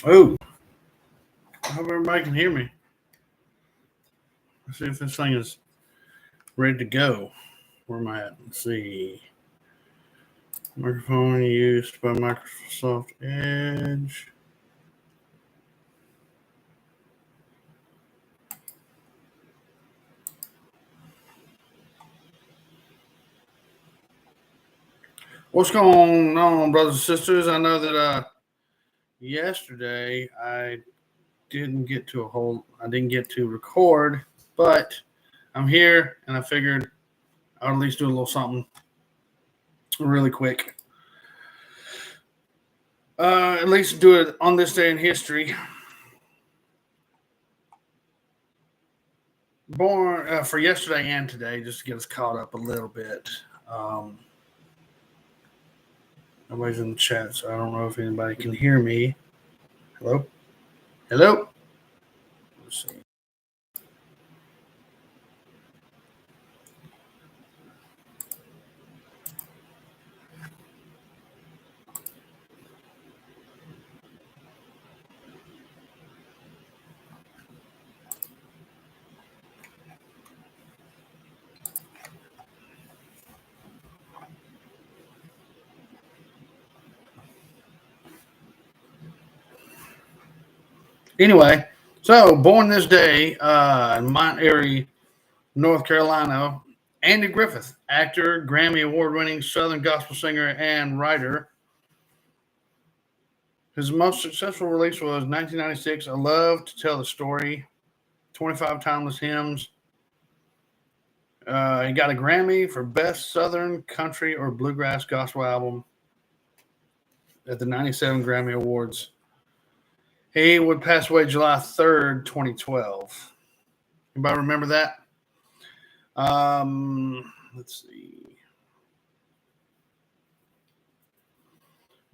Oh, I hope everybody can hear me. Let's see if this thing is ready to go. Where am I at? Let's see. Microphone used by Microsoft Edge. What's going on, brothers and sisters? I know that yesterday I didn't get to record, but I'm here and I figured I'll at least do a little something really quick. At least do it on this day in history. Born for yesterday and today, just to get us caught up a little bit. Nobody's in the chat, so I don't know if anybody can hear me. Hello? Hello? Let's see. Anyway, so born this day in Mount Airy, North Carolina, Andy Griffith, actor, Grammy Award-winning Southern gospel singer and writer. His most successful release was 1996, I Love to Tell the Story, 25 timeless hymns. He got a Grammy for Best Southern Country or Bluegrass Gospel Album at the 97 Grammy Awards. He would pass away July 3rd, 2012. Anybody remember that? Let's see.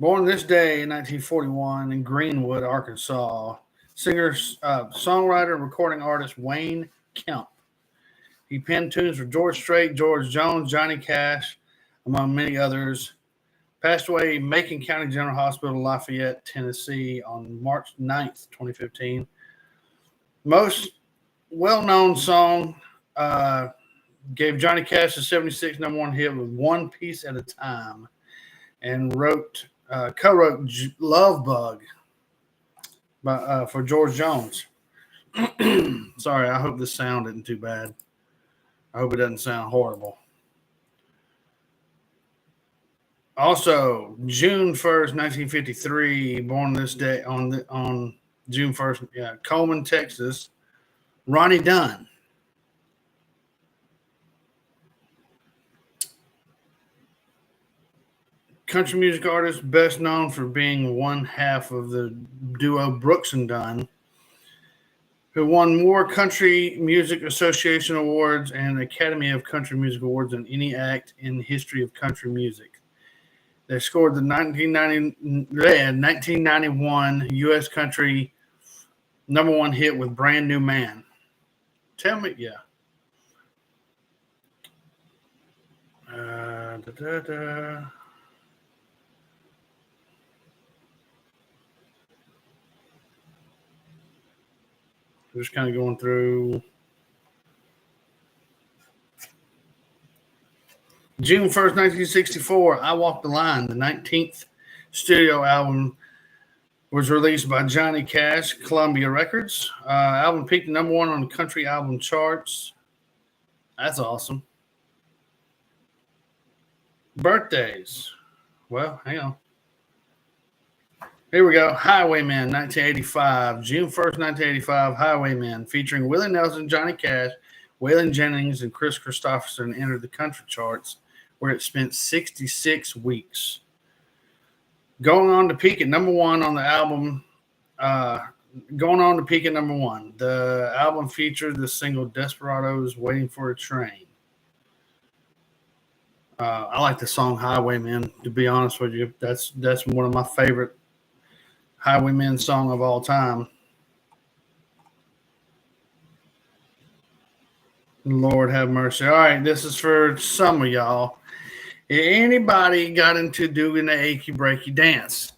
Born this day in 1941 in Greenwood, Arkansas, singer, songwriter, and recording artist Wayne Kemp. He penned tunes for George Strait, George Jones, Johnny Cash, among many others. Passed away in Macon County General Hospital, Lafayette, Tennessee on March 9th, 2015. Most well-known song gave Johnny Cash a 76 number one hit with One Piece at a Time and co-wrote Love Bug for George Jones. Sorry, I hope this sound isn't too bad. I hope it doesn't sound horrible. Also, June 1st, 1953, born this day on June 1st, Coleman, Texas, Ronnie Dunn. Country music artist, best known for being one half of the duo Brooks and Dunn, who won more Country Music Association awards and Academy of Country Music Awards than any act in the history of country music. They scored the 1991 U.S. Country number one hit with Brand New Man. Tell me, yeah. Just kind of going through. June 1st, 1964, I Walk the Line, the 19th studio album, was released by Johnny Cash, Columbia Records. Album peaked number one on the country album charts. That's awesome. Birthdays. Well, hang on. Here we go. Highwaymen, 1985. June 1st, 1985, Highwaymen, featuring Willie Nelson, Johnny Cash, Waylon Jennings, and Chris Christopherson, entered the country charts, where it spent 66 weeks. Going on to peak at number one on the album. Going on to peak at number one. The album featured the single Desperados, Waiting for a Train. I like the song Highwaymen, to be honest with you. That's one of my favorite Highwaymen song of all time. Lord have mercy. All right, this is for some of y'all. Anybody got into doing the achy breaky dance?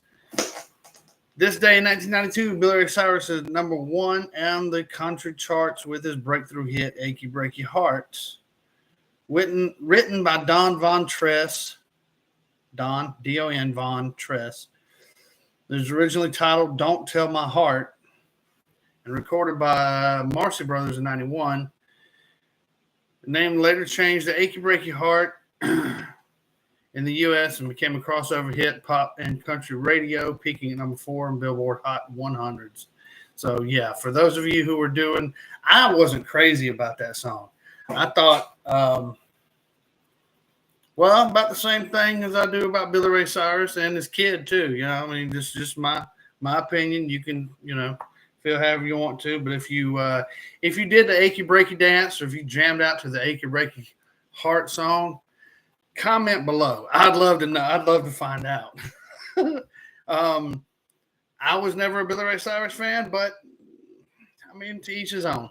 This day in 1992, Billy Ray Cyrus is number one on the country charts with his breakthrough hit, Achy Breaky Heart. Written by Don Von Tress. Don, D-O-N, Von Tress. It was originally titled Don't Tell My Heart and recorded by Marcy Brothers in 91. The name later changed to Achy Breaky Heart in the U.S. and became a crossover hit, pop and country radio, peaking at number 4 in Billboard Hot 100s. So, yeah, for those of you who were doing, I wasn't crazy about that song. I thought, well, about the same thing as I do about Billy Ray Cyrus and his kid, too. You know, I mean, this is just my opinion. You can, feel however you want to. But if you did the Achy Breaky dance, or if you jammed out to the Achy Breaky Heart song, comment below. I'd love to know. I'd love to find out. I was never a Billy Ray Cyrus fan, but I mean, to each his own.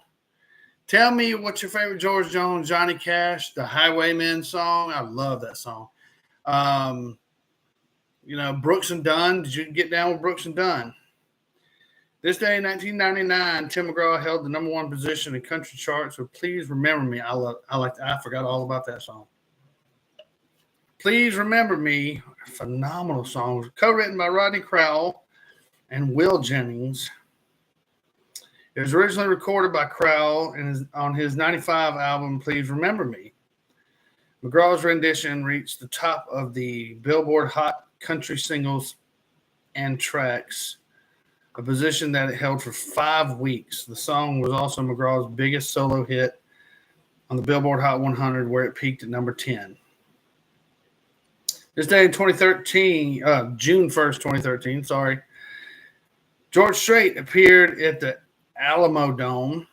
Tell me what's your favorite George Jones, Johnny Cash, the Highwaymen song. I love that song. Brooks and Dunn. Did you get down with Brooks and Dunn? This day in 1999, Tim McGraw held the number one position in country charts with "Please Remember Me." I forgot all about that song. Please Remember Me, phenomenal song, co-written by Rodney Crowell and Will Jennings. It was originally recorded by Crowell on his 95 album, Please Remember Me. McGraw's rendition reached the top of the Billboard Hot Country Singles and Tracks, a position that it held for 5 weeks. The song was also McGraw's biggest solo hit on the Billboard Hot 100, where it peaked at number 10. This day in 2013, June 1st, 2013, George Strait appeared at the Alamo Dome,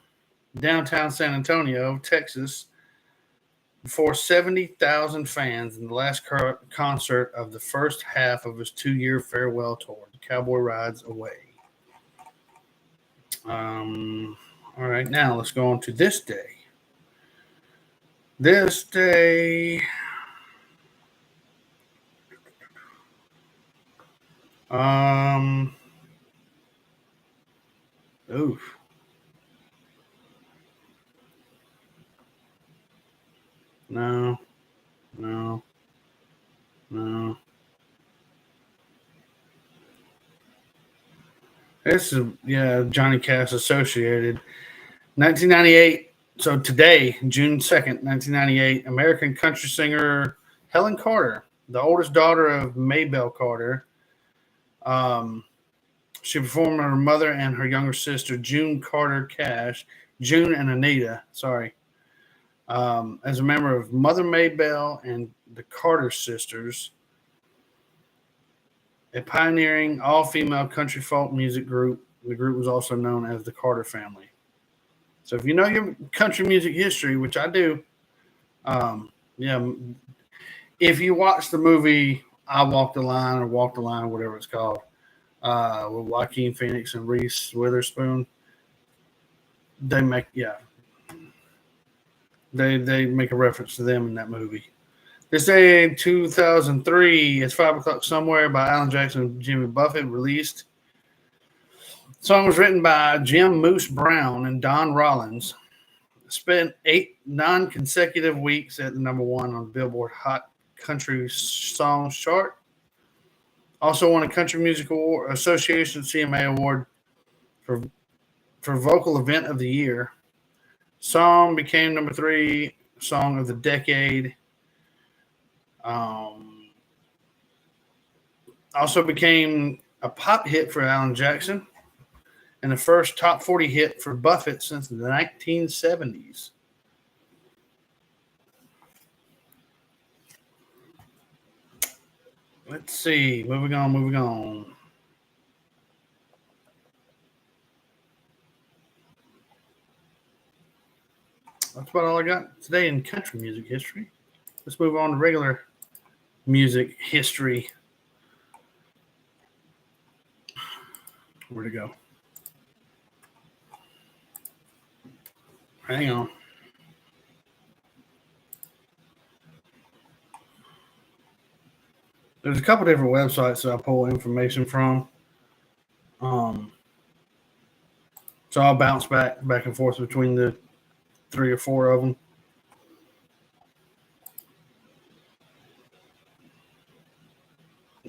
downtown San Antonio, Texas, before 70,000 fans in the last concert of the first half of his 2-year farewell tour, The Cowboy Rides Away. All right, now let's go on to this day. This day... Oof. No. This is, Johnny Cash Associated. 1998. So today, June 2nd, 1998, American country singer Helen Carter, the oldest daughter of Maybelle Carter, she performed with her mother and her younger sister, June Carter Cash, June and Anita, as a member of Mother Maybelle and the Carter Sisters, a pioneering all-female country folk music group. The group was also known as the Carter Family. So if you know your country music history, which I do, if you watch the movie I Walk the Line or Walk the Line, whatever it's called, with Joaquin Phoenix and Reese Witherspoon, they make a reference to them in that movie. This day in 2003, It's 5 O'Clock Somewhere by Alan Jackson and Jimmy Buffett, released. The song was written by Jim Moose Brown and Don Rollins. Spent 8 non-consecutive weeks at the number 1 on the Billboard Hot Country Songs chart. Also won a Country Music Association CMA Award for Vocal Event of the Year. Song became number 3 Song of the Decade. Also became a pop hit for Alan Jackson and the first top 40 hit for Buffett since the 1970s. Let's see. Moving on. That's about all I got today in country music history. Let's move on to regular music history. Where'd it go? Hang on. There's a couple different websites that I pull information from. So I'll bounce back and forth between the 3 or 4 of them.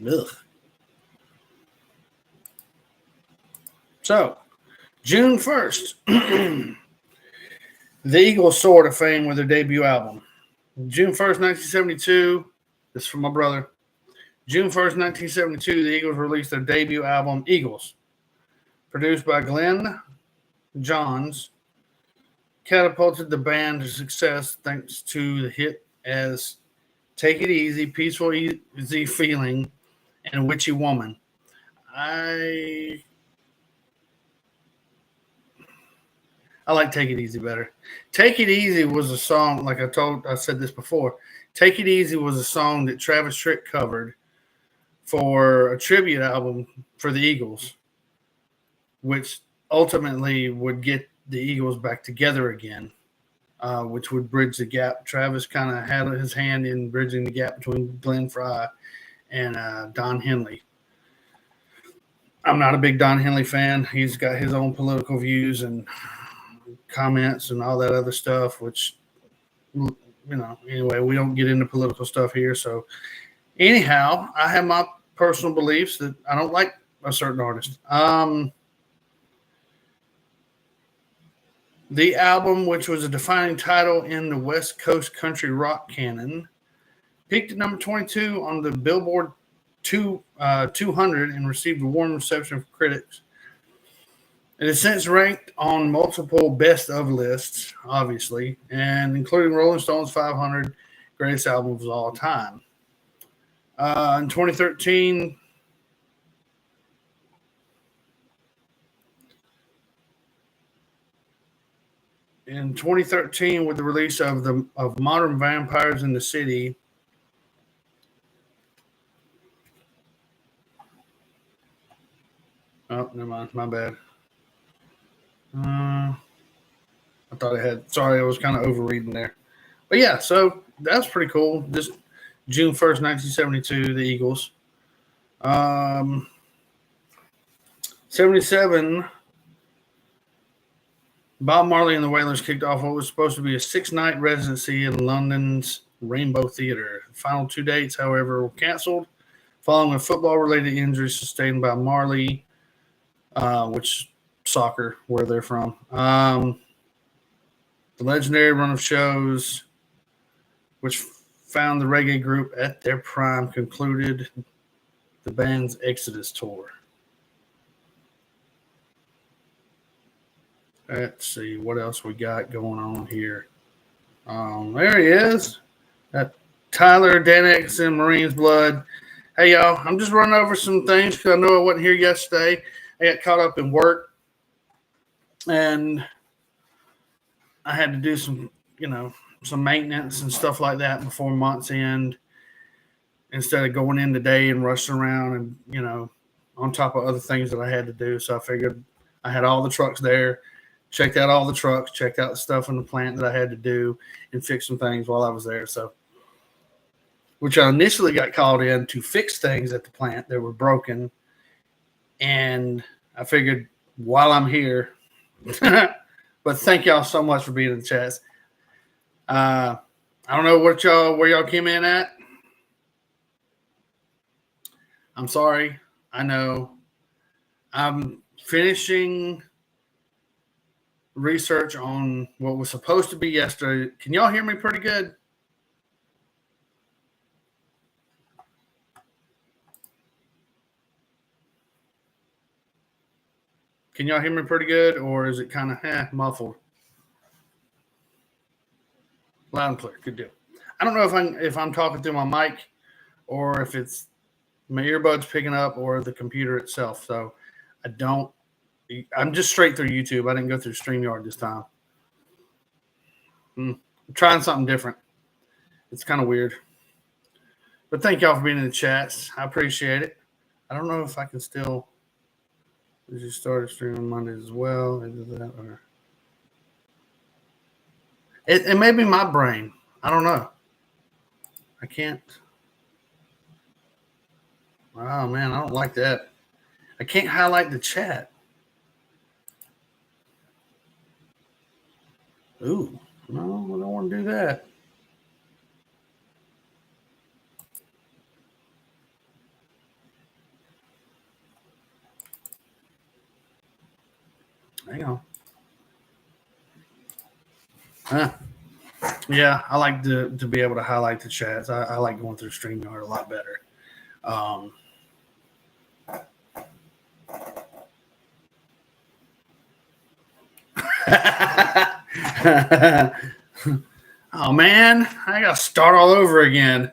Ugh. So, June 1st, the Eagles soared to fame with their debut album. June 1st, 1972, this is from my brother. June 1st, 1972, the Eagles released their debut album, Eagles, produced by Glenn Johns, catapulted the band to success thanks to the hit as Take It Easy, Peaceful Easy Feeling, and Witchy Woman. I like Take It Easy better. Take It Easy was a song, like I said this before. Take It Easy was a song that Travis Tritt covered for a tribute album for the Eagles, which ultimately would get the Eagles back together again, which would bridge the gap. Travis kind of had his hand in bridging the gap between Glenn Frey and Don Henley. I'm not a big Don Henley fan. He's got his own political views and comments and all that other stuff, which, anyway, we don't get into political stuff here. So anyhow, I have my personal beliefs that I don't like a certain artist. The album, which was a defining title in the West Coast country rock canon, peaked at number 22 on the Billboard 200 and received a warm reception from critics. It has since ranked on multiple best of lists, obviously, and including Rolling Stone's 500 greatest albums of all time. In 2013, with the release of Modern Vampires in the City, oh, never mind, my bad. I thought I had. Sorry, I was kind of overreading there. But yeah, so that's pretty cool. This June 1st, 1972, the Eagles. 77, Bob Marley and the Wailers kicked off what was supposed to be a 6-night residency in London's Rainbow Theatre. The final 2 dates, however, were canceled following a football-related injury sustained by Marley, which soccer, where they're from. The legendary run of shows, which found the reggae group at their prime, concluded the band's Exodus tour. Let's see what else we got going on here. There he is. That Tyler Danex in Marine's Blood. Hey, y'all, I'm just running over some things because I know I wasn't here yesterday. I got caught up in work, and I had to do some maintenance and stuff like that before month's end instead of going in today and rushing around and, on top of other things that I had to do. So I figured I had all the trucks there, checked out all the trucks, checked out the stuff in the plant that I had to do, and fix some things while I was there. So, which I initially got called in to fix things at the plant that were broken. And I figured while I'm here, but thank y'all so much for being in the chats. I don't know where y'all came in at. I'm sorry. I know. I'm finishing research on what was supposed to be yesterday. Can y'all hear me pretty good? Can y'all hear me pretty good, or is it kind of muffled? Loud and clear. Good deal. I don't know if I'm talking through my mic or if it's my earbuds picking up or the computer itself. So I'm just straight through YouTube. I didn't go through StreamYard this time. I'm trying something different. It's kind of weird. But thank y'all for being in the chats. I appreciate it. I don't know if I can still. Did you start streaming Mondays as well? It may be my brain. I don't know. I can't. Oh, man, I don't like that. I can't highlight the chat. Ooh, no, I don't want to do that. Hang on. Yeah, I like to be able to highlight the chats. I like going through StreamYard a lot better. Oh man, I gotta start all over again.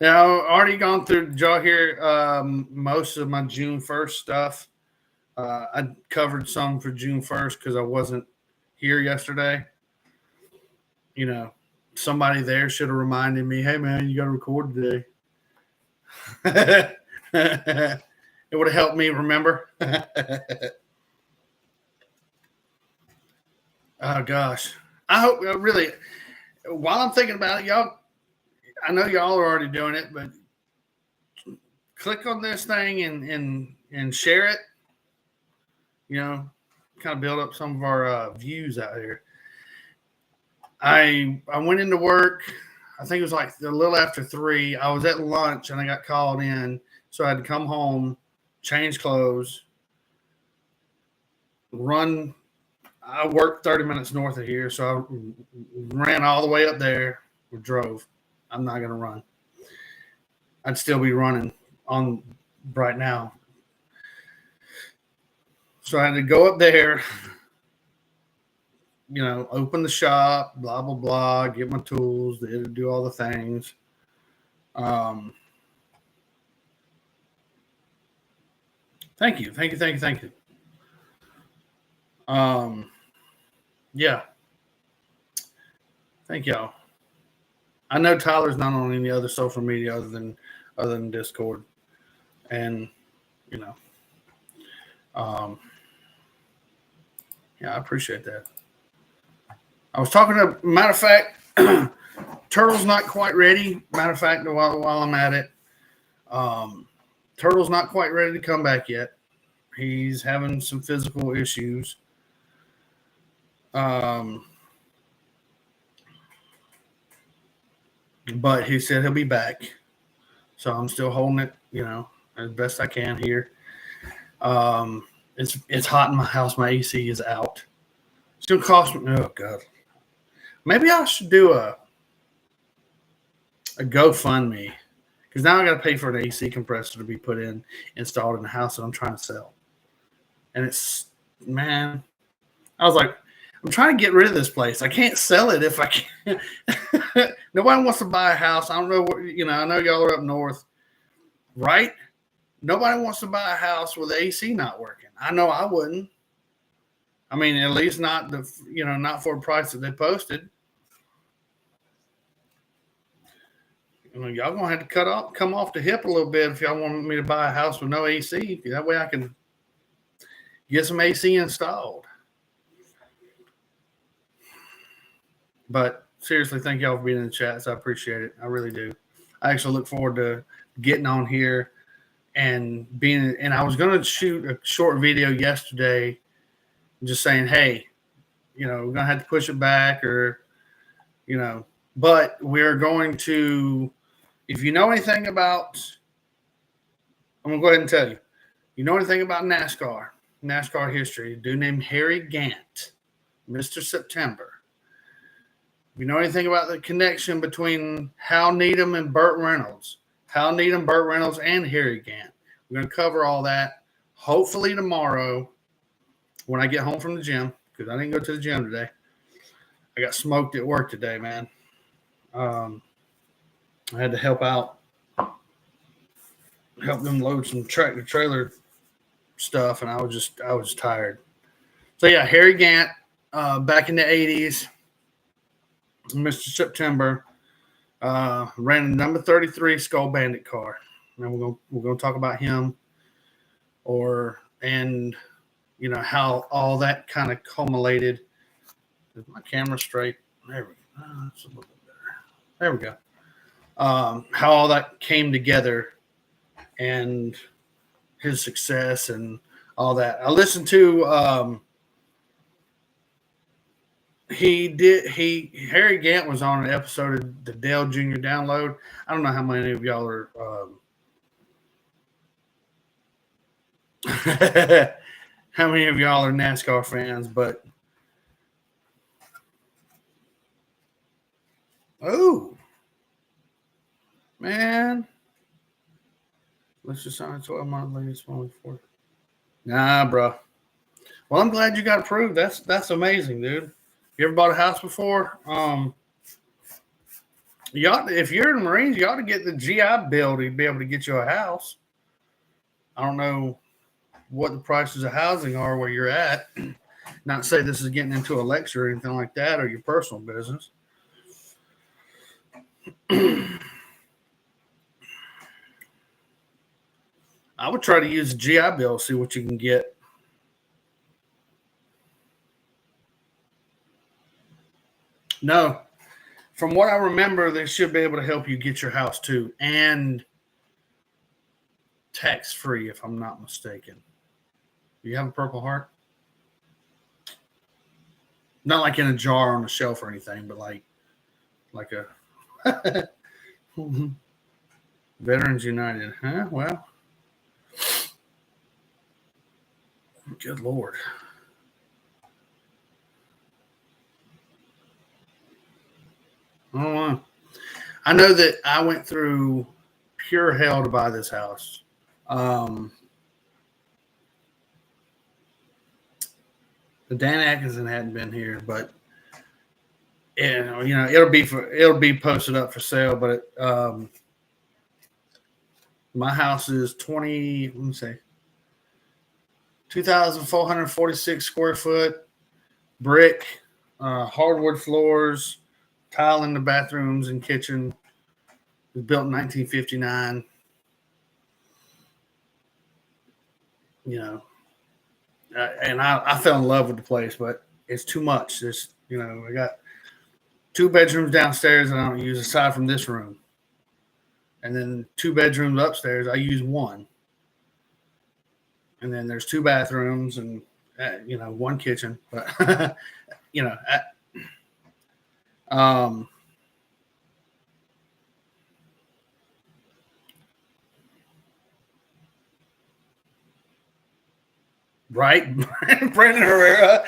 Now, already gone through. Did y'all hear most of my June 1st stuff? I covered some for June 1st because I wasn't here yesterday. You know, somebody there should have reminded me, hey man, you got to record today. It would have helped me remember. Oh gosh, I hope really. While I'm thinking about it, y'all, I know y'all are already doing it, but click on this thing and share it. You know, kind of build up some of our views out here. I went into work. I think it was like a little after 3. I was at lunch and I got called in, so I had to come home, change clothes, run. I worked 30 minutes north of here, so I ran all the way up there or drove. I'm not going to run. I'd still be running on right now. So I had to go up there, you know, open the shop, blah, blah, blah, get my tools, do all the things. Thank you. Yeah. Thank y'all. I know Tyler's not on any other social media other than Discord. And, you know, yeah, I appreciate that. I was talking to, matter of fact, Turtle's not quite ready. Matter of fact, while I'm at it, Turtle's not quite ready to come back yet. He's having some physical issues. But he said he'll be back. So I'm still holding it, you know, as best I can here. It's hot in my house. My AC is out. It's gonna cost me. Oh God. Maybe I should do a GoFundMe because now I got to pay for an AC compressor to be installed in the house that I'm trying to sell. And it's, man, I was like, I'm trying to get rid of this place. I can't sell it if I can't. Nobody wants to buy a house. I don't know what, you know, I know y'all are up north, right? Nobody wants to buy a house with the AC not working. I know I wouldn't. I mean, at least not not for a price that they posted. You know, y'all gonna have to come off the hip a little bit if y'all want me to buy a house with no AC. That way I can get some AC installed. But seriously, thank y'all for being in the chats. I appreciate it. I really do. I actually look forward to getting on here and being. And I was going to shoot a short video yesterday, just saying, hey, you know, we're going to have to push it back, or, you know, but we're going to. If you know anything about, I'm going to go ahead and tell you. You know anything about NASCAR history? A dude named Harry Gant, Mr. September. If you know anything about the connection between Hal Needham and Burt Reynolds, and Harry Gant, we're going to cover all that hopefully tomorrow when I get home from the gym, because I didn't go to the gym today. I got smoked at work today, man. I had to help them load some tractor trailer stuff, and I was tired. So yeah, Harry Gant, back in the 80s, Mr. September, ran a number 33 Skull Bandit car. And we're gonna talk about him, and you know how all that kind of culminated. Is my camera straight? There we go. That's a little bit better. There we go. how all that came together and his success and all that. I listened to Harry Gant was on an episode of the Dale Jr. Download. I don't know how many of y'all are how many of y'all are NASCAR fans, but oh man, let's just sign 12-month lease only for. Nah, bro. Well, I'm glad you got approved. That's amazing, dude. You ever bought a house before? You ought to, if you're in the Marines, you ought to get the GI Bill to be able to get you a house. I don't know what the prices of housing are where you're at. Not to say this is getting into a lecture or anything like that or your personal business. I would try to use the GI Bill, see what you can get. No. From what I remember, they should be able to help you get your house too. And tax-free, if I'm not mistaken. Do you have a Purple Heart? Not like in a jar on the shelf or anything, but like a Veterans United. Huh? Well, good Lord. I don't know. I know that I went through pure hell to buy this house. Dan Atkinson hadn't been here, but it'll be posted up for sale. But my house is 2,446 square foot, brick, hardwood floors, tile in the bathrooms and kitchen. It was built in 1959. And I fell in love with the place, but it's too much. I got 2 bedrooms downstairs that I don't use aside from this room. And then 2 bedrooms upstairs, I use 1. And then there's 2 bathrooms and, 1 kitchen. But, right? Brandon Herrera.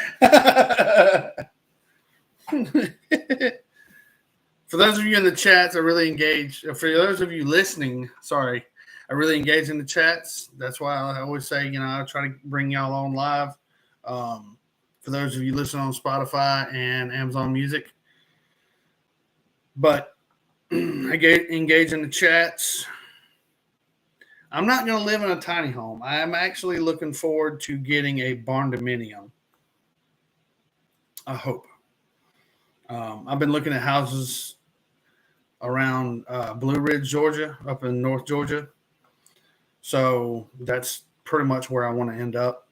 For those of you in the chats, I really engage. For those of you listening, sorry, I really engage in the chats. That's why I always say, I try to bring y'all on live. For those of you listening on Spotify and Amazon Music. But I engage in the chats. I'm not going to live in a tiny home. I am actually looking forward to getting a barn-dominium. I hope. I've been looking at houses around Blue Ridge, Georgia, up in North Georgia. So that's pretty much where I want to end up.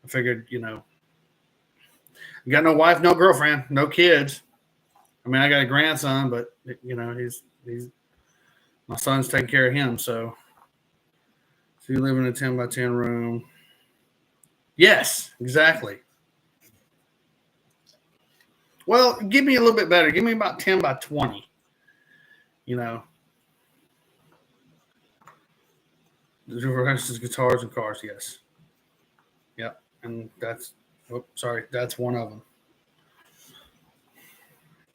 I figured, I got no wife, no girlfriend, no kids. I mean, I got a grandson, but he's my son's taking care of him. So you live in a 10 by 10 room. Yes, exactly. Well, give me a little bit better. Give me about 10 by 20. The versus guitars and cars, yes. Yep. And that's one of them.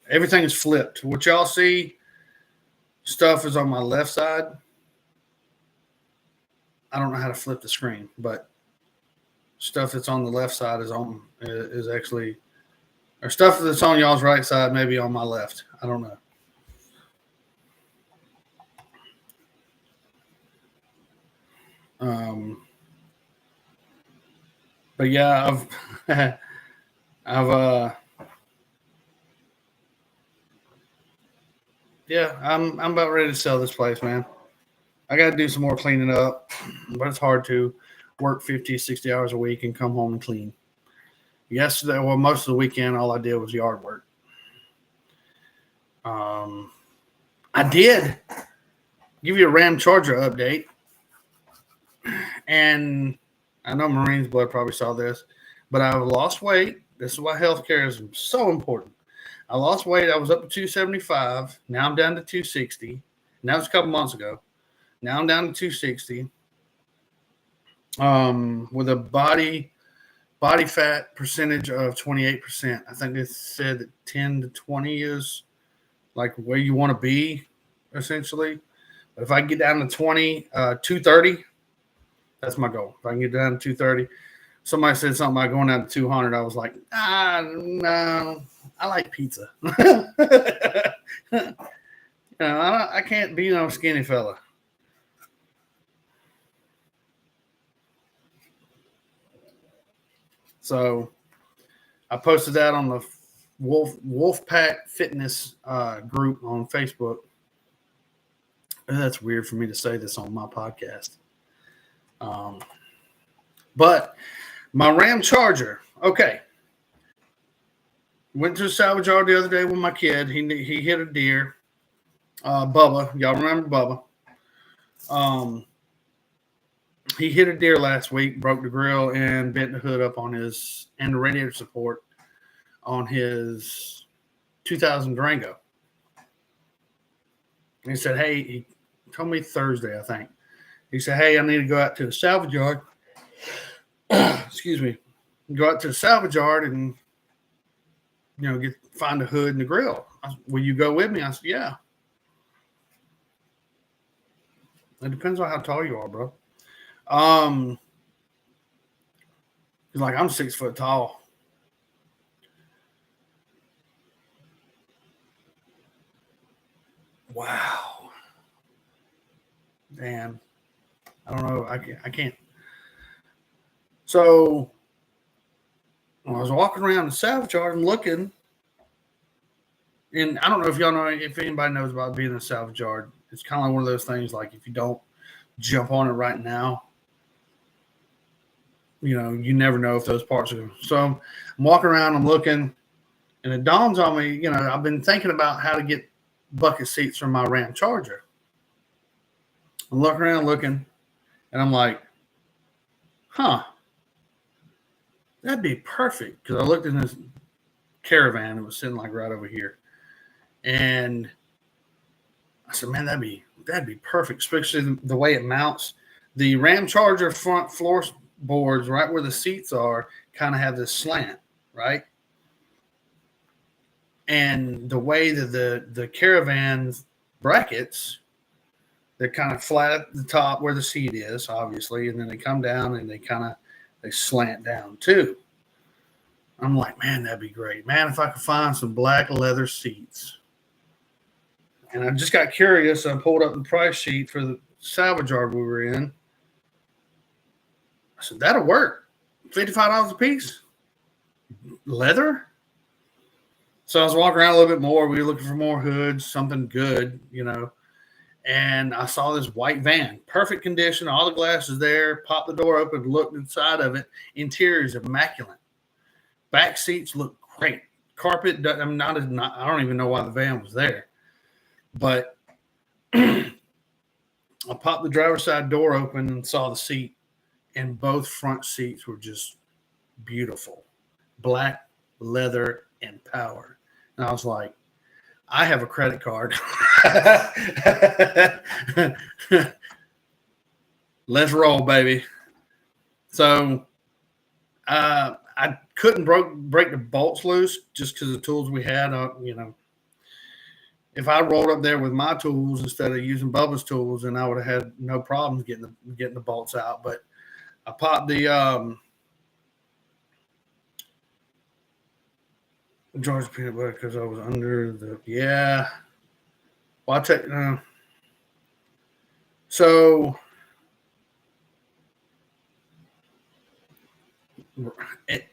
Everything is flipped. What y'all see, stuff is on my left side. I don't know how to flip the screen, but stuff that's on the left side is actually, or stuff that's on y'all's right side maybe on my left. I don't know. But yeah, I'm about ready to sell this place, man. I got to do some more cleaning up, but it's hard to work 50, 60 hours a week and come home and clean. Yesterday, most of the weekend, all I did was yard work. I did give you a Ram Charger update. And I know Marines Blood probably saw this, but I've lost weight. This is why healthcare is so important. I lost weight. I was up to 275. Now I'm down to 260. And that was a couple months ago. Now I'm down to 260. With a body fat percentage of 28%. I think they said that 10 to 20 is like where you want to be, essentially. But if I get down to 230, that's my goal. If I can get down to 230. Somebody said something about going down to 200. I was like, no, I like pizza. I can't be no skinny fella. So I posted that on the Wolfpack Fitness group on Facebook. That's weird for me to say this on my podcast. But my Ram Charger, okay. Went to the salvage yard the other day with my kid. He hit a deer. Bubba, y'all remember Bubba? He hit a deer last week, broke the grill, and bent the hood up on his and the radiator support on his 2000 Durango. And he said, "Hey," he told me Thursday, I think. He said, "Hey, I need to go out to the salvage yard." Excuse me. Go out to the salvage yard and find the hood and the grill. Will you go with me? I said, "Yeah." It depends on how tall you are, bro. He's like, I'm 6 foot tall. Wow. Damn. I don't know. I can't. So I was walking around the salvage yard and looking, and I don't know if y'all know if anybody knows about being in a salvage yard. It's kind of like one of those things. Like if you don't jump on it right now, you never know if those parts are. So I'm walking around, I'm looking, and it dawns on me. I've been thinking about how to get bucket seats from my Ram Charger. I'm looking around, looking, and I'm like, huh. That'd be perfect, because I looked in this Caravan. It was sitting like right over here, and I said, "Man, that'd be perfect, especially the way it mounts." The Ram Charger front floor boards, right where the seats are, kind of have this slant, right? And the way that the Caravan brackets, they're kind of flat at the top where the seat is, obviously, and then they come down and they slant down too. I'm like, man, that'd be great. Man, if I could find some black leather seats. And I just got curious. I pulled up the price sheet for the salvage yard we were in. I said, that'll work. $55 a piece. Leather? So I was walking around a little bit more. We were looking for more hoods, something good, And I saw this white van, perfect condition, all the glasses there. Popped the door open, looked inside of it. Interior is immaculate. Back seats look great. Carpet, I don't even know why the van was there. But I popped the driver's side door open and saw the seat, and both front seats were just beautiful. Black, leather, and power. And I was like, I have a credit card. Let's roll, baby. So I couldn't break the bolts loose just because of the tools we had. If I rolled up there with my tools instead of using Bubba's tools, then I would have had no problems getting the bolts out. But I popped the Georgia peanut butter because I was under the Well, I'll take so.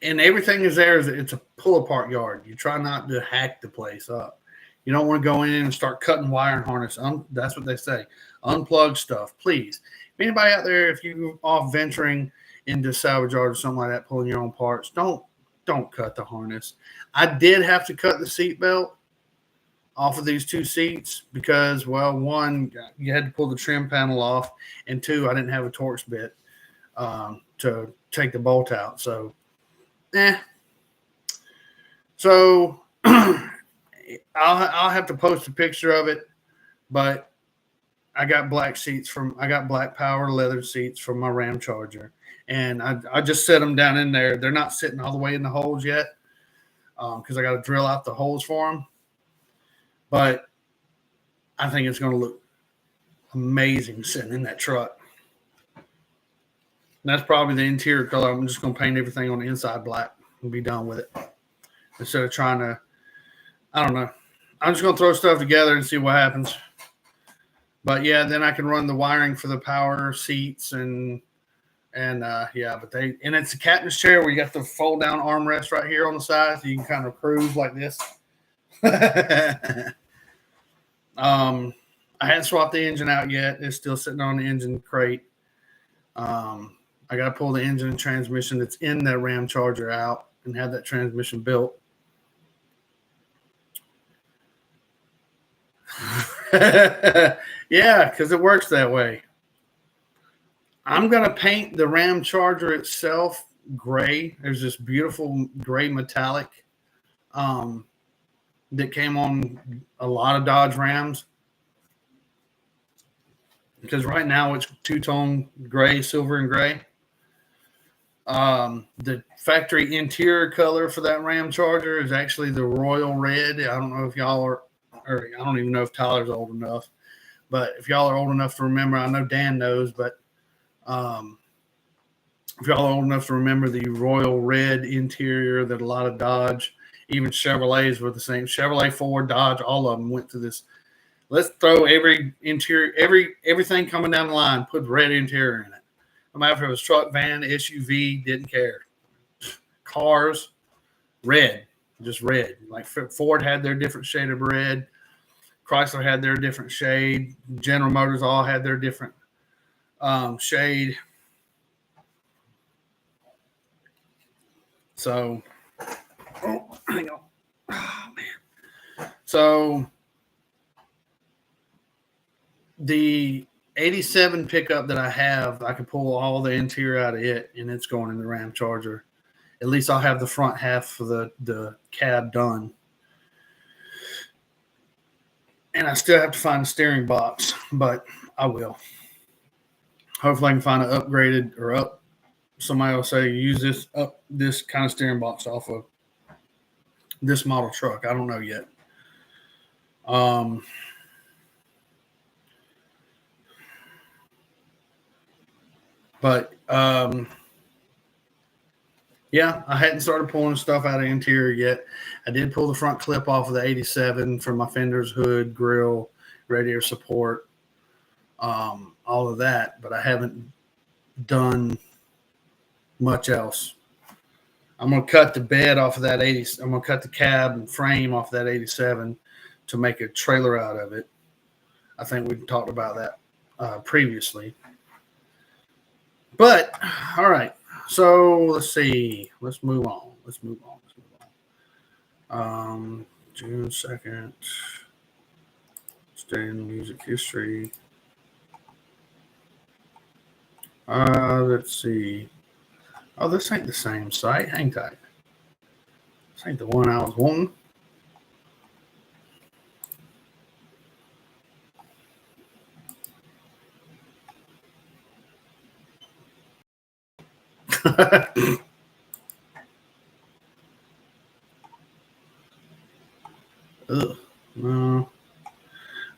And everything is there. It's a pull apart yard. You try not to hack the place up. You don't want to go in and start cutting wire and harness. That's what they say. Unplug stuff, please. If anybody out there, if you off venturing into salvage yard or something like that, pulling your own parts, don't cut the harness. I did have to cut the seatbelt off of these two seats because, well, one, you had to pull the trim panel off, and two, I didn't have a Torx bit to take the bolt out. So, So I'll have to post a picture of it, but I got black power leather seats from my Ram Charger, and I just set them down in there. They're not sitting all the way in the holes yet because I got to drill out the holes for them. But I think it's going to look amazing sitting in that truck. And that's probably the interior color. I'm just going to paint everything on the inside black and be done with it. Instead of trying to, I don't know. I'm just going to throw stuff together and see what happens. But yeah, then I can run the wiring for the power seats and it's a captain's chair where you got the fold down armrest right here on the side, so you can kind of cruise like this. I hadn't swapped the engine out yet. It's still sitting on the engine crate. I got to pull the engine and transmission that's in that Ram Charger out and have that transmission built. Yeah, because it works that way. I'm going to paint the Ram Charger itself gray. There's this beautiful gray metallic that came on a lot of Dodge Rams. Because right now it's two-tone gray, silver, and gray. The factory interior color for that Ram Charger is actually the royal red. I don't know if y'all are, or I don't even know if Tyler's old enough. But if y'all are old enough to remember, I know Dan knows, but if y'all are old enough to remember the royal red interior that a lot of Dodge, even Chevrolets were the same. Chevrolet, Ford, Dodge, all of them went through this. Let's throw every interior, everything coming down the line, put red interior in it. No matter if it was truck, van, SUV, didn't care. Cars, red, just red. Like Ford had their different shade of red. Chrysler had their different shade. General Motors all had their different shade. So, hang on. Oh, man. So, the 87 pickup that I have, I can pull all the interior out of it, and it's going in the Ram Charger. At least I'll have the front half of the cab done. And I still have to find a steering box, but I will. Hopefully I can find an upgraded or somebody will say use this kind of steering box off of this model truck. I don't know yet. Yeah, I hadn't started pulling stuff out of the interior yet. I did pull the front clip off of the 87 for my fenders, hood, grill, radiator support, all of that, but I haven't done much else. I'm going to cut the bed off of that 80. I'm going to cut the cab and frame off of that 87 to make a trailer out of it. I think we talked about that previously. But, all right. So, let's see. Let's move on. June 2nd. Stay in music history. Let's see. Oh, this ain't the same site. Hang tight. This ain't the one I was wanting. No.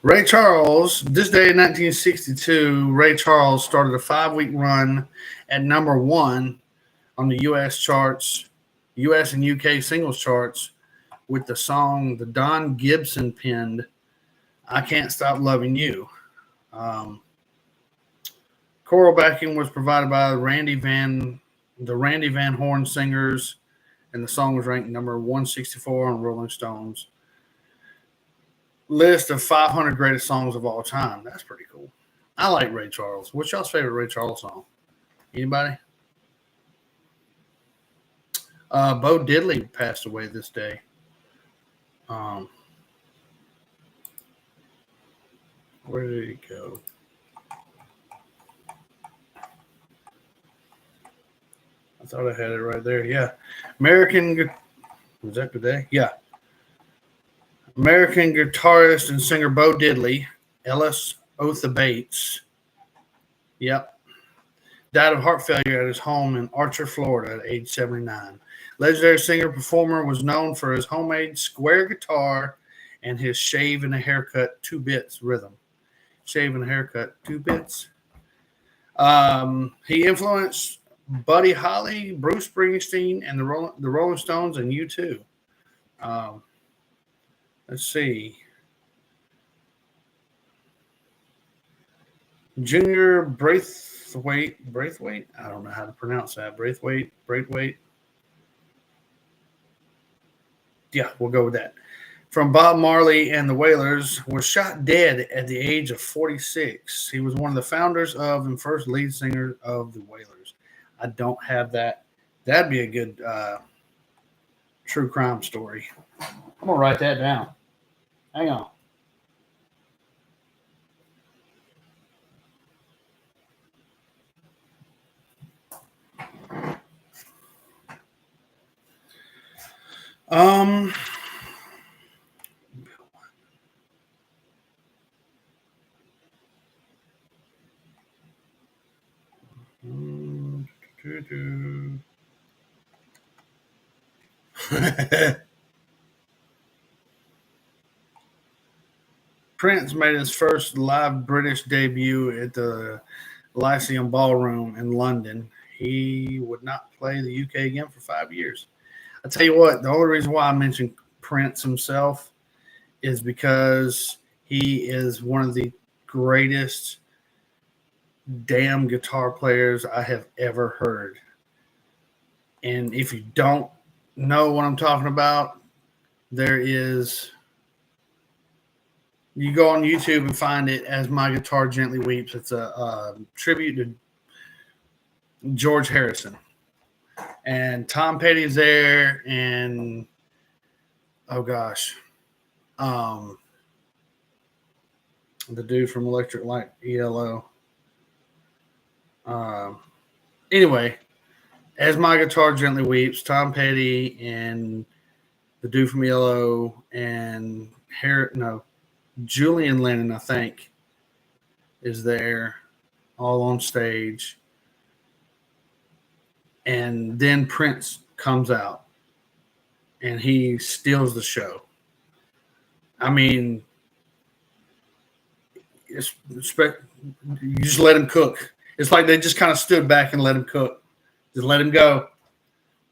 Ray Charles, this day in 1962, Ray Charles started a 5-week run at number 1 on the U.S. charts, U.S. and U.K. singles charts, with the song the Don Gibson penned, I Can't Stop Loving You. Choral backing was provided by the Randy Van Horn Singers, and the song was ranked number 164 on Rolling Stone's list of 500 greatest songs of all time. That's pretty cool. I like Ray Charles. What's y'all's favorite Ray Charles song? Anybody? Bo Diddley passed away this day. Where did he go? I thought I had it right there. Yeah. Was that today? Yeah. American guitarist and singer Bo Diddley, Ellis Otha Bates. Yep. Died of heart failure at his home in Archer, Florida at age 79. Legendary singer-performer was known for his homemade square guitar and his shave and a haircut 2 bits rhythm. Shave and a haircut 2 bits. He influenced Buddy Holly, Bruce Springsteen, and the Rolling Stones, and U2. Let's see. Junior Braithwaite. I don't know how to pronounce that. Braithwaite. Yeah, we'll go with that. From Bob Marley and the Wailers, was shot dead at the age of 46. He was one of the founders of and first lead singer of the Wailers. I don't have that. That'd be a good true crime story. I'm going to write that down. Hang on. Prince made his first live British debut at the Lyceum Ballroom in London. He would not play the UK again for 5 years. I tell you what, the only reason why I mentioned Prince himself is because he is one of the greatest damn guitar players I have ever heard. And if you don't know what I'm talking about, you go on YouTube and find it as My Guitar Gently Weeps. It's a tribute to George Harrison. And Tom Petty's there, and oh gosh, the dude from Electric Light ELO. Anyway, as My Guitar Gently Weeps, Tom Petty and the dude from ELO and Julian Lennon, I think, is there all on stage. And then Prince comes out and he steals the show. I mean, you just let him cook. It's like they just kind of stood back and let him cook. Just let him go.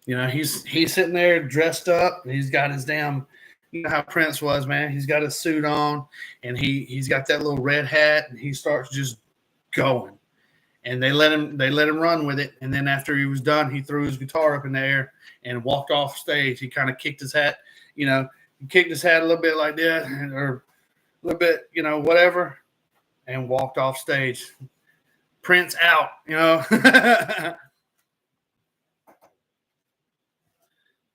You know, he's sitting there dressed up. And he's got his damn, you know how Prince was, man. He's got his suit on and he's got that little red hat and he starts just going. And they let him run with it. And then after he was done, he threw his guitar up in the air and walked off stage. He kind of kicked his hat, kicked his hat a little bit like that, or a little bit, whatever, and walked off stage. Prince out,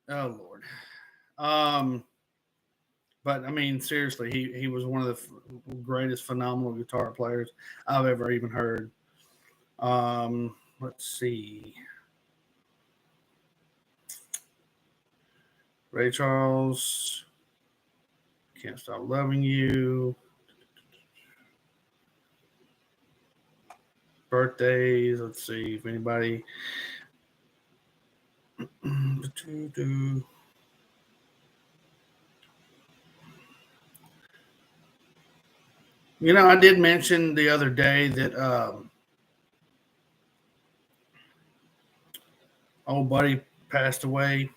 Oh Lord. But I mean, seriously, he was one of the greatest phenomenal guitar players I've ever even heard. Let's see. Ray Charles, Can't Stop Loving You. Birthdays. Let's see if anybody. I did mention the other day that old buddy passed away.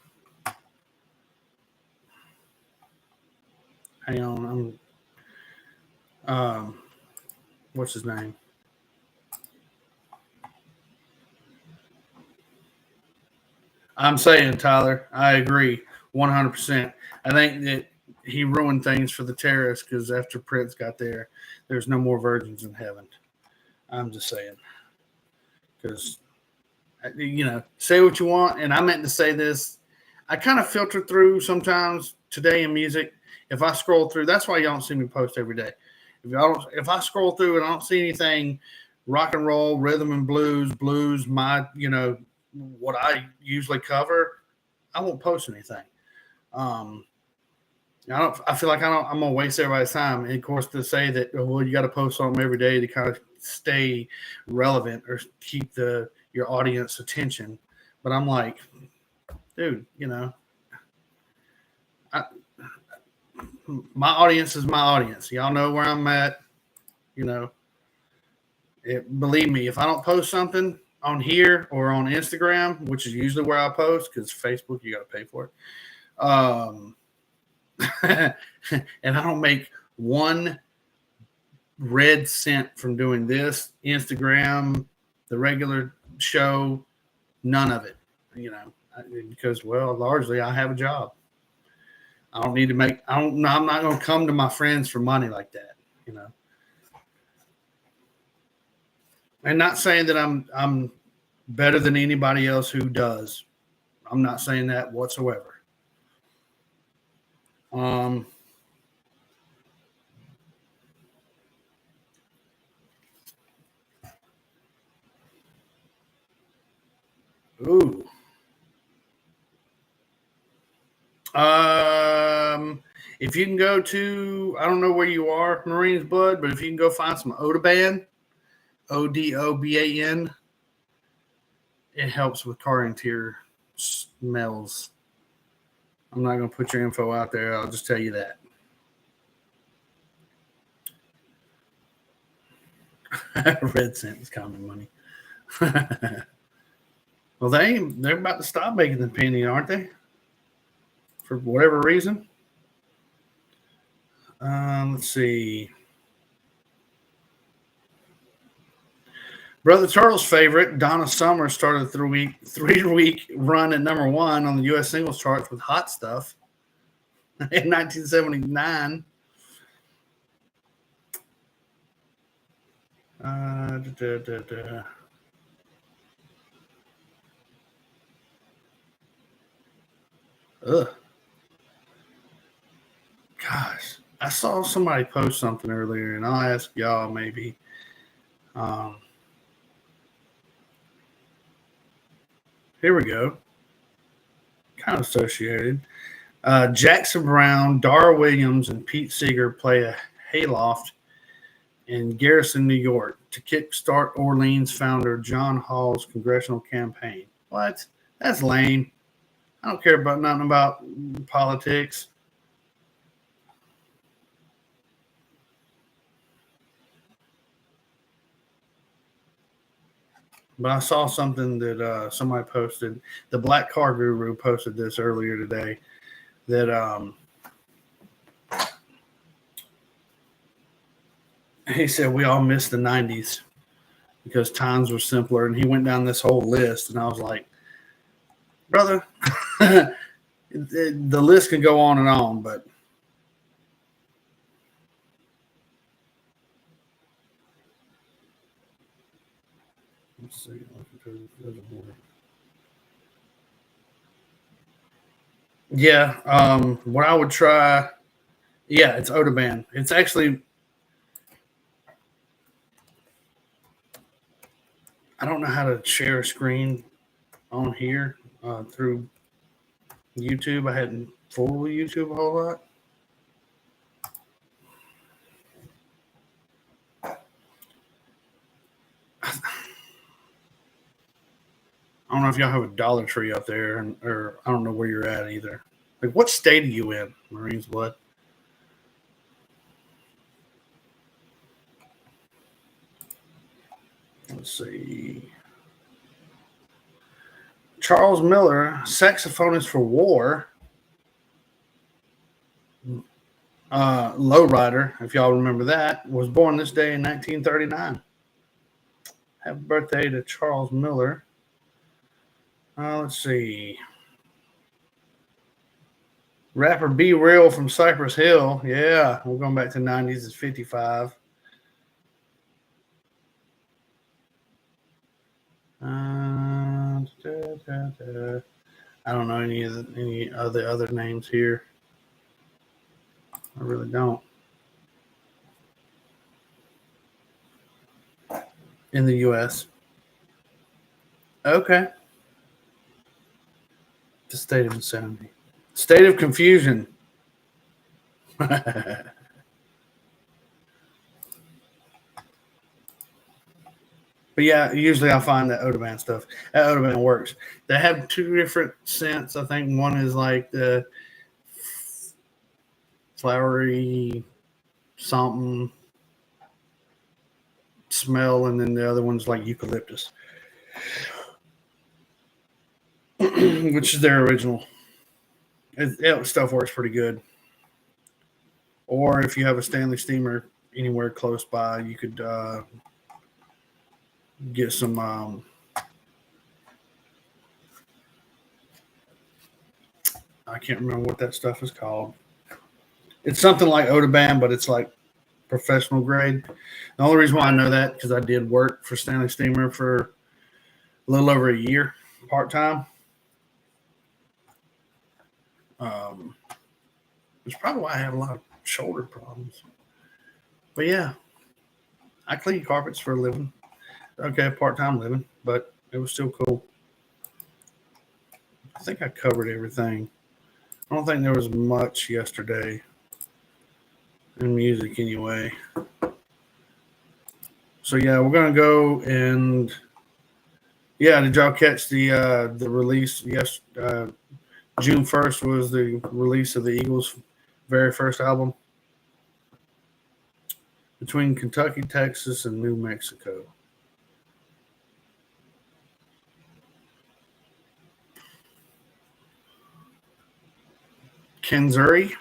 Hang on, what's his name? I'm saying, Tyler, I agree 100%. I think that he ruined things for the terrorists because after Prince got there, there's no more virgins in heaven. I'm just saying. Because, say what you want. And I meant to say this. I kind of filter through sometimes today in music. If I scroll through, that's why you don't see me post every day. If I scroll through and I don't see anything rock and roll, rhythm and blues, my what I usually cover, I won't post anything. I feel like I'm gonna waste everybody's time. And of course, to say that you got to post something every day to kind of stay relevant or keep your audience attention. But I'm like, dude, I, my audience is my audience. Y'all know where I'm at. Believe me, if I don't post something on here or on Instagram, which is usually where I post, because Facebook you got to pay for it. And I don't make one red cent from doing this, Instagram, the regular show, none of it, because largely I have a job. I don't need to make. I'm not going to come to my friends for money like that, And not saying that I'm better than anybody else who does. I'm not saying that whatsoever. Ooh. If you can go to, I don't know where you are, Marines Bud, but if you can go find some Odoban, Odoban, it helps with car interior smells. I'm not going to put your info out there. I'll just tell you that. Red cent is common money. Well, they're about to stop making the penny, aren't they? For whatever reason. Let's see. Brother Turtle's favorite, Donna Summer, started a three-week run at number one on the U.S. singles charts with Hot Stuff in 1979. Ugh. Gosh, I saw somebody post something earlier, and I'll ask y'all maybe. Here we go. Kind of associated. Jackson Browne, Dara Williams, and Pete Seeger play a hayloft in Garrison, New York, to kickstart Orleans founder John Hall's congressional campaign. What? That's lame. I don't care about nothing about politics. But I saw something that somebody posted. The Black Car Guru posted this earlier today. That he said we all missed the 90s because times were simpler. And he went down this whole list. And I was like, brother, the list can go on and on. But let's see. Yeah, what I would try, yeah, it's Odoban. It's actually, I don't know how to share a screen on here through YouTube. I hadn't fooled with YouTube a whole lot. I don't know if y'all have a Dollar Tree up there, or I don't know where you're at either. Like, what state are you in, Marines Blood? Let's see. Charles Miller, saxophonist for War, Lowrider, if y'all remember that, was born this day in 1939. Happy birthday to Charles Miller. Let's see. Rapper B Real from Cypress Hill. Yeah, we're going back to 90s. It's 55. I don't know any of the other names here. I really don't. in the U.S. Okay. The state of insanity. State of confusion. But yeah, usually I find that Odoban stuff. That Odoban works. They have two different scents. I think one is like the flowery something smell, and then the other one's like eucalyptus, which is their original. Stuff works pretty good. Or if you have a Stanley steamer anywhere close by, you could get some. I can't remember what that stuff is called. It's something like Odoban, but it's like professional grade. The only reason why I know that because I did work for Stanley Steamer for a little over a year part time. It's probably why I have a lot of shoulder problems. But yeah, I clean carpets for a living. Okay, part time living, but it was still cool. I think I covered everything. I don't think there was much yesterday in music anyway. So yeah, we're gonna go and yeah. Did y'all catch the release? Yes, June 1st was the release of the Eagles' very first album between Kentucky, Texas, and New Mexico. Kenzuri.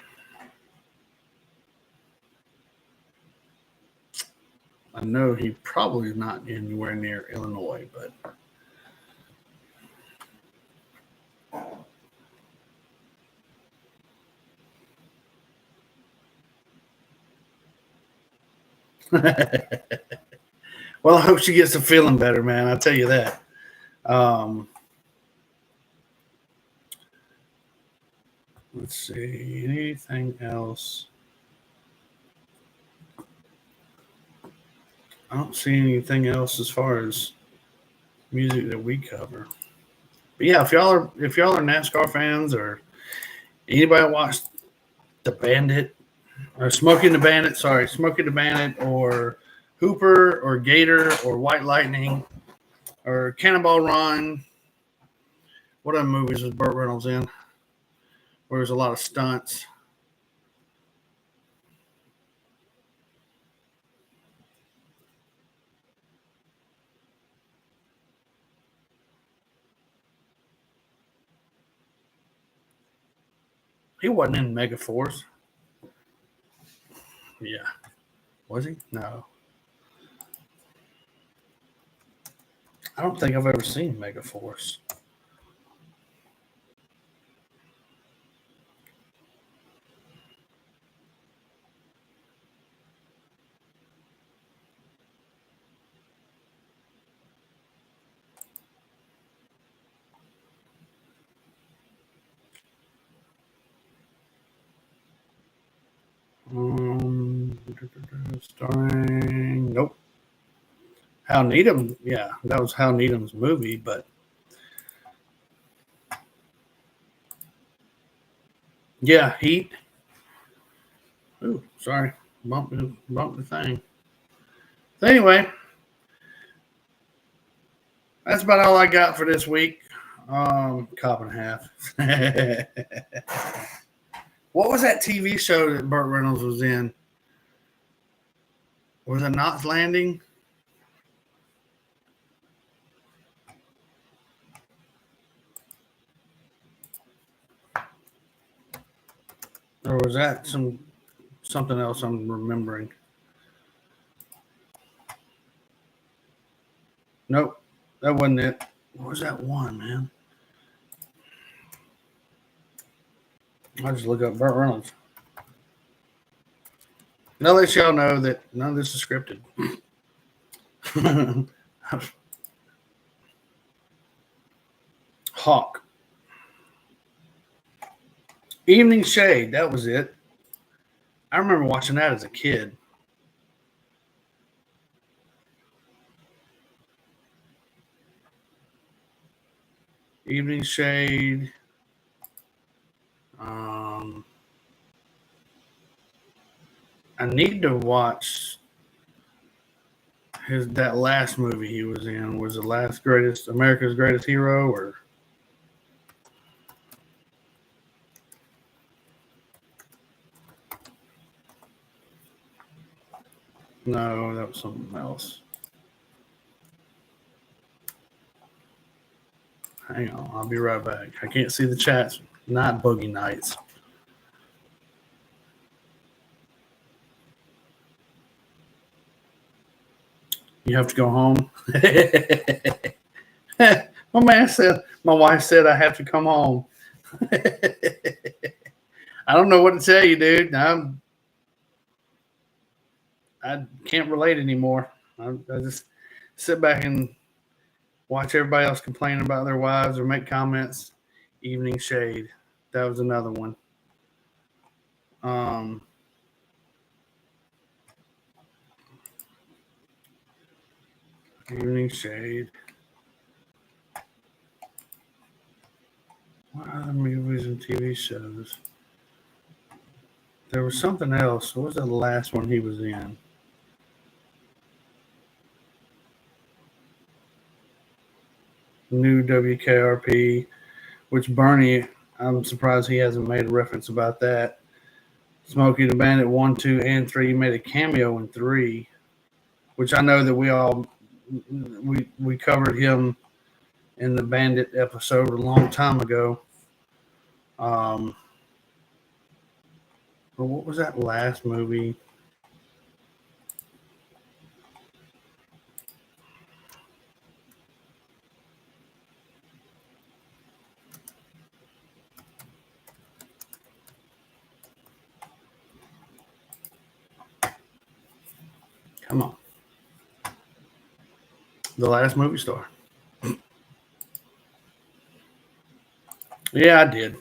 I know he probably is not anywhere near Illinois, but well, I hope she gets to feeling better, man. I'll tell you that. Let's see. Anything else? I don't see anything else as far as music that we cover. But yeah, if y'all are NASCAR fans or anybody watched the Bandit or Smoking the Bandit, or Hooper or Gator or White Lightning or Cannonball Run. What other movies was Burt Reynolds in? Where there's a lot of stunts. He wasn't in Megaforce. Yeah. Was he? No. I don't think I've ever seen Megaforce. Starring nope. Hal Needham, yeah, that was Hal Needham's movie, but yeah, Heat. Ooh, sorry, bumped the thing. So anyway, that's about all I got for this week. Cop and a half. What was that TV show that Burt Reynolds was in? Was it Knots Landing? Or was that something else I'm remembering? Nope, that wasn't it. What was that one, man? I'll just look up Burt Reynolds. Now let y'all know that none of this is scripted. Hawk. Evening Shade, that was it. I remember watching that as a kid. Evening Shade. I need to watch that last movie he was in. Was the last greatest America's Greatest Hero or? No, that was something else. Hang on, I'll be right back. I can't see the chats. Not Boogie Nights. You have to go home. My wife said I have to come home. I don't know what to tell you, dude. I can't relate anymore. I just sit back and watch everybody else complain about their wives or make comments. Evening Shade. That was another one. Evening Shade. What other movies and TV shows? There was something else. What was the last one he was in? New WKRP, which Bernie, I'm surprised he hasn't made a reference about that. Smokey the Bandit 1, 2, and 3. He made a cameo in 3, which I know that we covered him in the Bandit episode a long time ago. But what was that last movie? Come on. The Last Movie Star. Yeah, I did.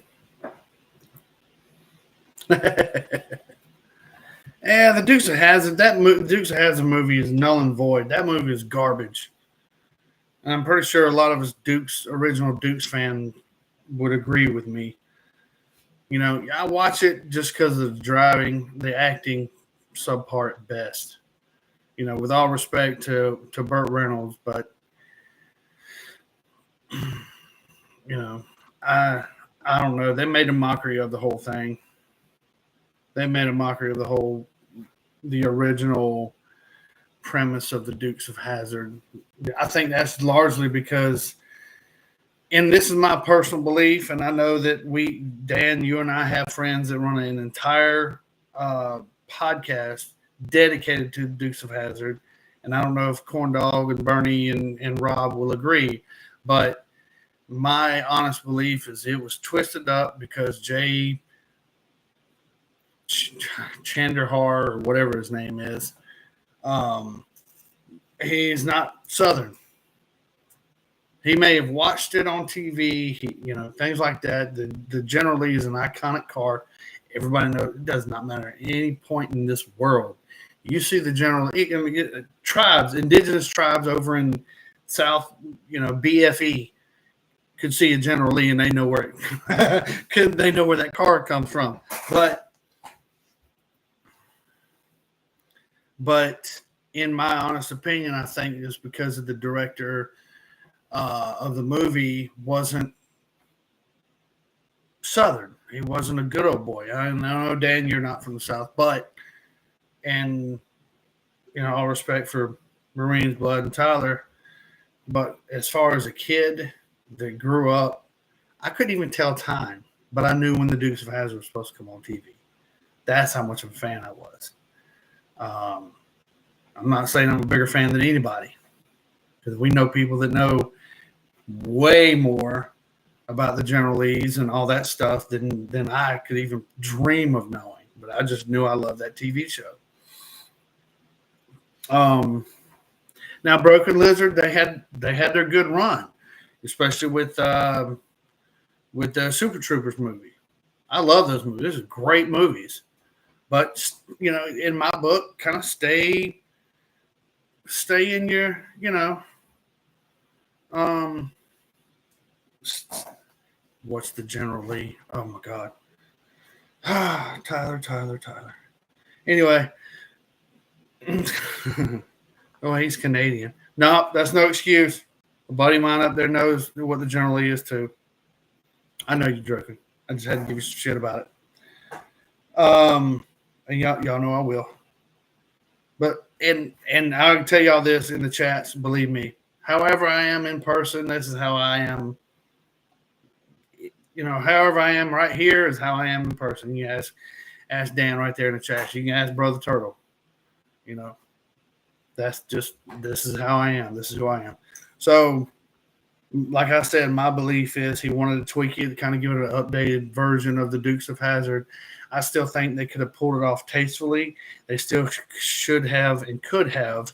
Yeah, the Dukes of Hazzard. Dukes of Hazzard movie is null and void. That movie is garbage. And I'm pretty sure a lot of us original Dukes fan would agree with me. You know, I watch it just because of the driving, the acting subpart at best. You know, with all respect to Burt Reynolds, but you know, I don't know. They made a mockery of the whole thing. They made a mockery of the original premise of the Dukes of Hazzard. I think that's largely because, and this is my personal belief, and I know that Dan, you and I have friends that run an entire podcast dedicated to the Dukes of Hazzard. And I don't know if Corn Dog and Bernie and Rob will agree, but my honest belief is it was twisted up because Jay Chandrahar or whatever his name is, he's not Southern. He may have watched it on TV, things like that. The General Lee is an iconic car. Everybody knows it does not matter at any point in this world. You see the General Lee, tribes, indigenous tribes over in South, BFE could see a General Lee and they know where they know where that car comes from. But in my honest opinion, I think it's because of the director of the movie wasn't Southern. He wasn't a good old boy. I know, Dan, you're not from the South, and all respect for Marines Blood and Tyler, but as far as a kid that grew up, I couldn't even tell time, but I knew when the Dukes of Hazzard was supposed to come on TV. That's how much of a fan I was. I'm not saying I'm a bigger fan than anybody, because we know people that know way more about the General Lees and all that stuff than I could even dream of knowing. But I just knew I loved that TV show. Now Broken Lizard, they had their good run, especially with the Super Troopers movie. I love those movies. Those are great movies. But in my book, kind of stay in your What's the General Lee? Oh my God. Tyler. Anyway. Oh, he's Canadian. No, that's no excuse. A buddy of mine up there knows what the General Lee is too. I know you're joking. I just had to give you some shit about it. And y'all know I will. But and I'll tell y'all this in the chats. Believe me, however I am in person, this is how I am. However I am right here is how I am in person. You ask Dan right there in the chat. You can ask Brother Turtle. This is how I am. This is who I am. So, like I said, my belief is he wanted to tweak it, kind of give it an updated version of the Dukes of Hazzard. I still think they could have pulled it off tastefully. They still should have and could have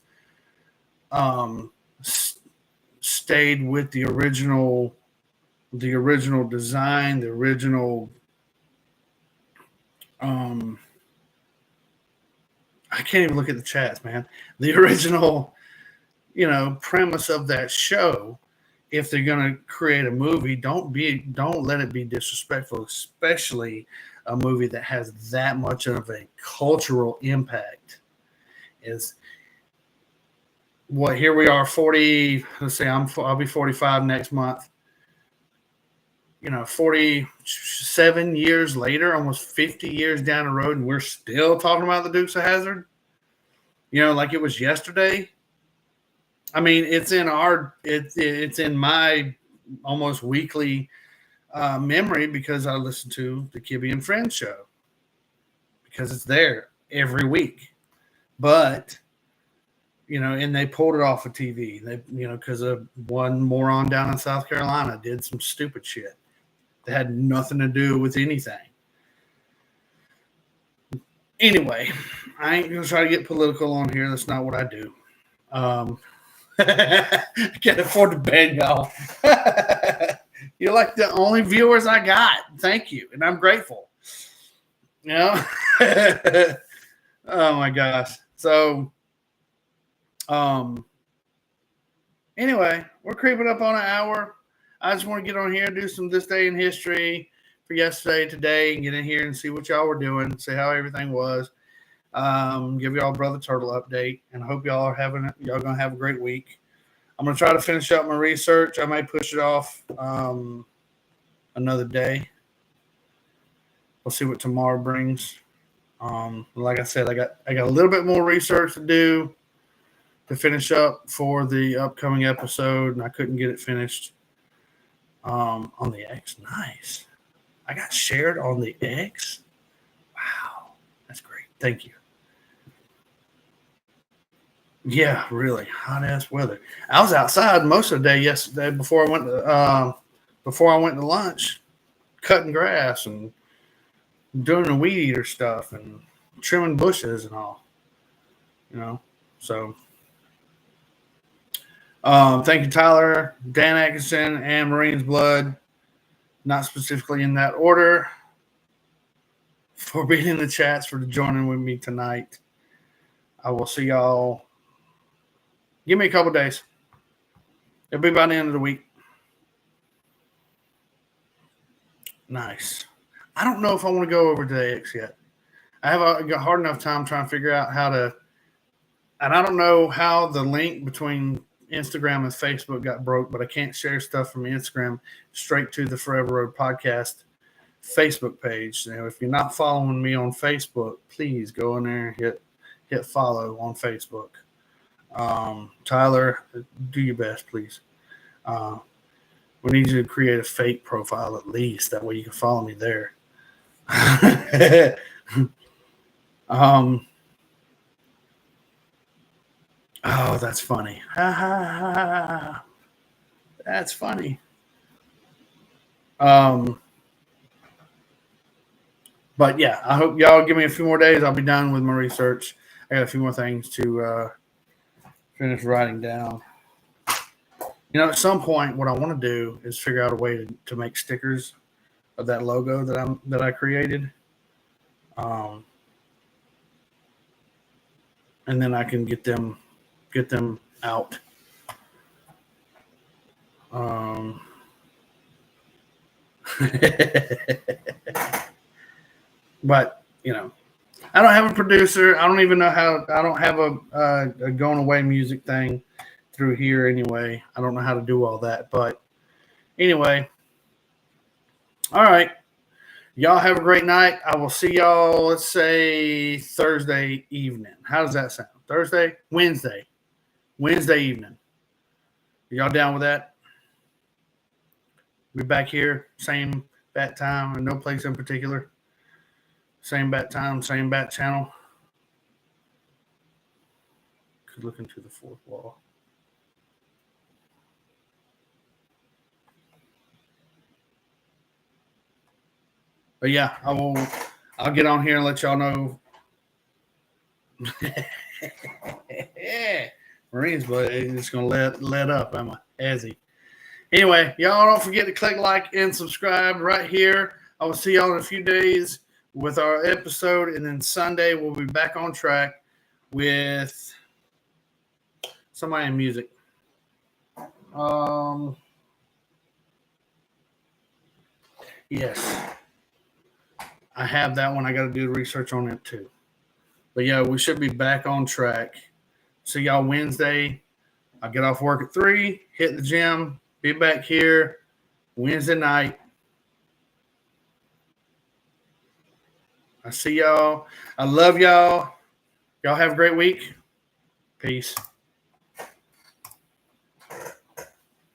stayed with the original design, the original. I can't even look at the chats, man. The original, premise of that show. If they're going to create a movie, don't let it be disrespectful, especially a movie that has that much of a cultural impact. Is what here we are 40, let's say I'll be 45 next month. 47 years later, almost 50 years down the road, and we're still talking about the Dukes of Hazzard. Like it was yesterday. I mean, it's in my almost weekly memory because I listen to the Kibby and Friends show because it's there every week. But and they pulled it off of TV. They because of one moron down in South Carolina did some stupid shit that had nothing to do with anything. Anyway, I ain't gonna try to get political on here. That's not what I do. I can't afford to ban y'all. You're like the only viewers I got. Thank you. And I'm grateful. Oh my gosh. So anyway, we're creeping up on an hour. I just want to get on here and do some This Day in History for yesterday, today, and get in here and see what y'all were doing, see how everything was. Give y'all Brother Turtle update, and I hope y'all gonna have a great week. I'm gonna try to finish up my research. I may push it off another day. We'll see what tomorrow brings. Like I said, I got a little bit more research to do to finish up for the upcoming episode, and I couldn't get it finished on the X. Nice. I got shared on the X. Wow, that's great. Thank you. Yeah, really hot ass weather. I was outside most of the day yesterday before I went to lunch, cutting grass and doing the weed eater stuff and trimming bushes and all. So thank you, Tyler, Dan Atkinson, and Marine's Blood, not specifically in that order, for being in the chats, for joining with me tonight. I will see y'all. Give me a couple days. It'll be by the end of the week. Nice. I don't know if I want to go over to the X yet. I have a hard enough time trying to figure out how to, and I don't know how the link between Instagram and Facebook got broke, but I can't share stuff from Instagram straight to the Forever Road Podcast Facebook page. Now, if you're not following me on Facebook, please go in there and hit follow on Facebook. Tyler, do your best, please. We need you to create a fake profile at least. That way you can follow me there. Oh, that's funny. That's funny. But yeah, I hope y'all give me a few more days. I'll be done with my research. I got a few more things to finish writing down. At some point, what I want to do is figure out a way to make stickers of that logo that I created, and then I can get them out. But, I don't have a producer. I don't even know how. I don't have a going away music thing through here anyway. I don't know how to do all that. But anyway, all right. Y'all have a great night. I will see y'all, let's say, Thursday evening. How does that sound? Thursday? Wednesday evening. Are y'all down with that? We're back here, same bat time, and no place in particular. Same bat time, same bat channel. Could look into the fourth wall. But yeah, I'll get on here and let y'all know. Marines, but it's gonna let up, am I? As he. Anyway, y'all don't forget to click like and subscribe right here. I will see y'all in a few days with our episode, and then Sunday we'll be back on track with somebody in music. Yes, I have that one. I got to do the research on it too. But yeah, we should be back on track. See y'all Wednesday. I'll get off work at 3, hit the gym, be back here Wednesday night. I see y'all. I love y'all. Y'all have a great week. Peace.